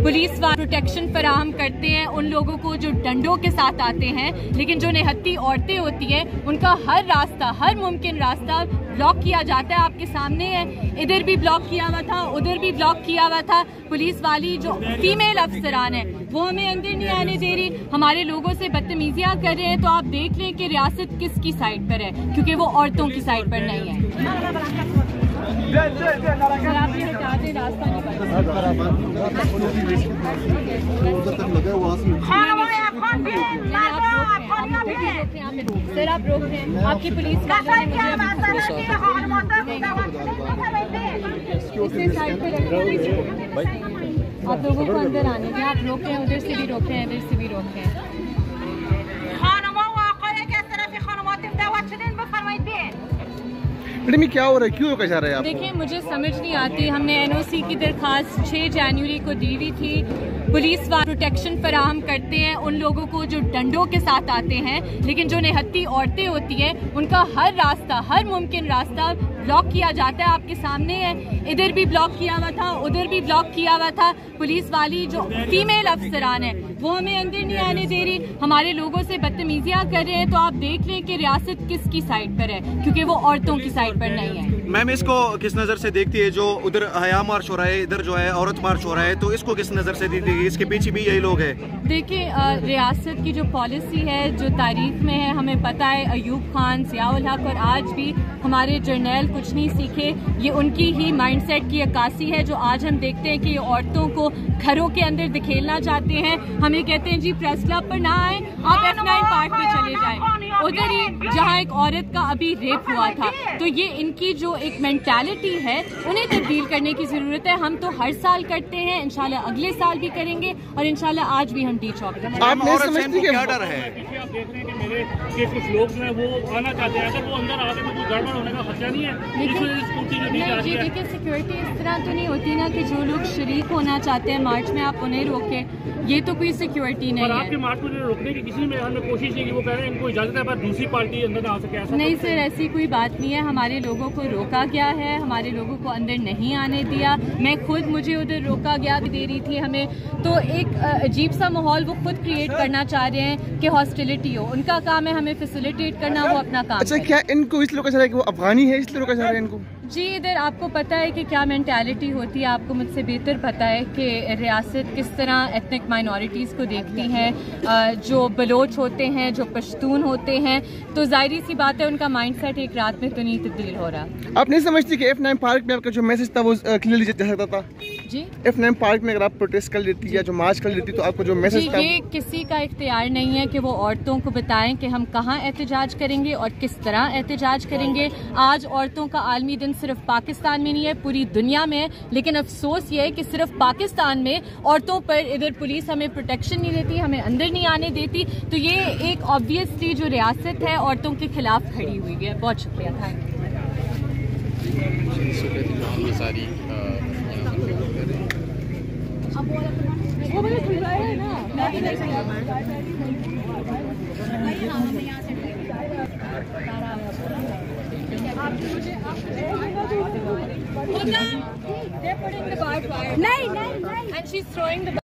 Police वाले protection फराहम करते हैं उन लोगों को जो डंडों के साथ आते हैं, लेकिन जो निहत्ती औरतें होती हैं उनका हर रास्ता, हर मुमकिन रास्ता ब्लॉक किया जाता है। आपके सामने है, इधर भी ब्लॉक किया हुआ था, उधर भी ब्लॉक किया हुआ था। पुलिस वाली जो फीमेल अफसरान है वो हमें अंदर नहीं आने दे रही, हमारे लोगों से बदतमीजियां कर रहे हैं। तो आप देख लें कि रियासत किसकी साइड पर है, क्योंकि वो औरतों की साइड पर नहीं है। आप ये बता दें, रास्ता नहीं सर, आप रोक रहे हैं, आपकी पुलिस आप लोगों को अंदर आने दें। आप रोक रहे हैं, उधर से भी रोक रहे हैं, इधर से भी रोक रहे हैं। मैडम क्या हो रहा है, क्यों रोका जा रहा है आपको? देखिए, मुझे समझ नहीं आती। हमने एनओसी की दरखास्त 6 जनवरी को दी हुई थी। पुलिस वाले प्रोटेक्शन फराहम करते हैं उन लोगों को जो डंडों के साथ आते हैं, लेकिन जो निहत्ती औरतें होती हैं उनका हर रास्ता, हर मुमकिन रास्ता ब्लॉक किया जाता है। आपके सामने है, इधर भी ब्लॉक किया हुआ था, उधर भी ब्लॉक किया हुआ था। पुलिस वाली जो फीमेल अफसरान है वो हमें अंदर नहीं आने दे रही, हमारे लोगों से बदतमीजियां कर रहे हैं। तो आप देख लें कि रियासत किसकी साइड पर है, क्योंकि वो औरतों की साइड पर नहीं है। मैम, इसको किस नज़र से देखती है? जो उधर हया मार्च हो रहा है, इधर जो है औरत मार्च हो रहा है, तो इसको किस नज़र से देखती है? इसके पीछे भी यही लोग हैं। देखिए, रियासत की जो पॉलिसी है, जो तारीख में है, हमें पता है अयूब खान, ज़ियाउल हक और आज भी हमारे जर्नैल कुछ नहीं सीखे, ये उनकी ही माइंडसेट की अक्कासी है। जो आज हम देखते हैं कि ये औरतों को घरों के अंदर धकेलना चाहते हैं। हमें कहते हैं जी प्रेस क्लब पर ना आए, आप F9 पार्क में चले जाएं, उधर ही जहां एक औरत का अभी रेप हुआ था। तो ये इनकी जो एक मेंटालिटी है उन्हें तब्दील करने की जरूरत है। हम तो हर साल करते हैं, इंशाल्लाह अगले साल भी करेंगे और इंशाल्लाह आज भी हम डी चौक करेंगे। आप नहीं समझती कि क्या डर है? आप देख रहे हैं कि मेरे के कुछ लोग जो है वो आना चाहते हैं, अगर वो अंदर आते हैं तो कोई गड़बड़ होने का खतरा नहीं है। जी देखिए, सिक्योरिटी इस तरह तो नहीं होती ना कि जो लोग शरीक होना चाहते हैं मार्च में आप उन्हें रोकें, ये तो कोई सिक्योरिटी नहीं है। आपके मार्च को रोकने की किसी में हमने कोशिश नहीं की, वो कह रहे हैं इनको इजाजत है पर दूसरी पार्टी अंदर ना आ सके, ऐसा नहीं सर, ऐसी कोई बात नहीं है। हमारे लोगों को रोका गया है, हमारे लोगों को अंदर नहीं आने दिया। मैं खुद, मुझे उधर रोका गया, दे रही थी हमें। तो एक अजीब सा माहौल वो खुद क्रिएट करना चाह रहे हैं कि हॉस्टिलिटी हो। उनका काम है हमें फैसिलिटेट करना, वो अपना काम। अच्छा, क्या इनको इसलिए रोका जा रहा है कि वो अफगानी है, इसलिए रोका जा रहा है इनको? जी, इधर आपको पता है कि क्या मेंटालिटी होती है, आपको मुझसे बेहतर पता है कि रियासत किस तरह एथनिक माइनॉरिटीज़ को देखती है। जो बलोच होते हैं, जो पश्तून होते हैं, तो जाहिर सी बात है उनका माइंडसेट एक रात में तो नहीं तब्दील हो रहा। आप नहीं समझती कि F9 पार्क में आपका जो मैसेज था वो क्लियरली जा सकता था? जी, F9 पार्क में अगर आप प्रोटेस्ट कर लेती या जो मार्च कर लेती तो आपको जो मैसेज था, ये किसी का इख्तियार नहीं है कि वो औरतों को बताएं कि हम कहाँ एहतजाज करेंगे और किस तरह एहतजाज करेंगे। आज औरतों का आलमी दिन सिर्फ पाकिस्तान में नहीं है, पूरी दुनिया में है। लेकिन अफसोस ये है कि सिर्फ पाकिस्तान में औरतों पर इधर पुलिस हमें प्रोटेक्शन नहीं देती, हमें अंदर नहीं आने देती। तो ये एक ऑब्वियसली जो रियासत है औरतों के खिलाफ खड़ी हुई है। बहुत शुक्रिया, थैंक यू।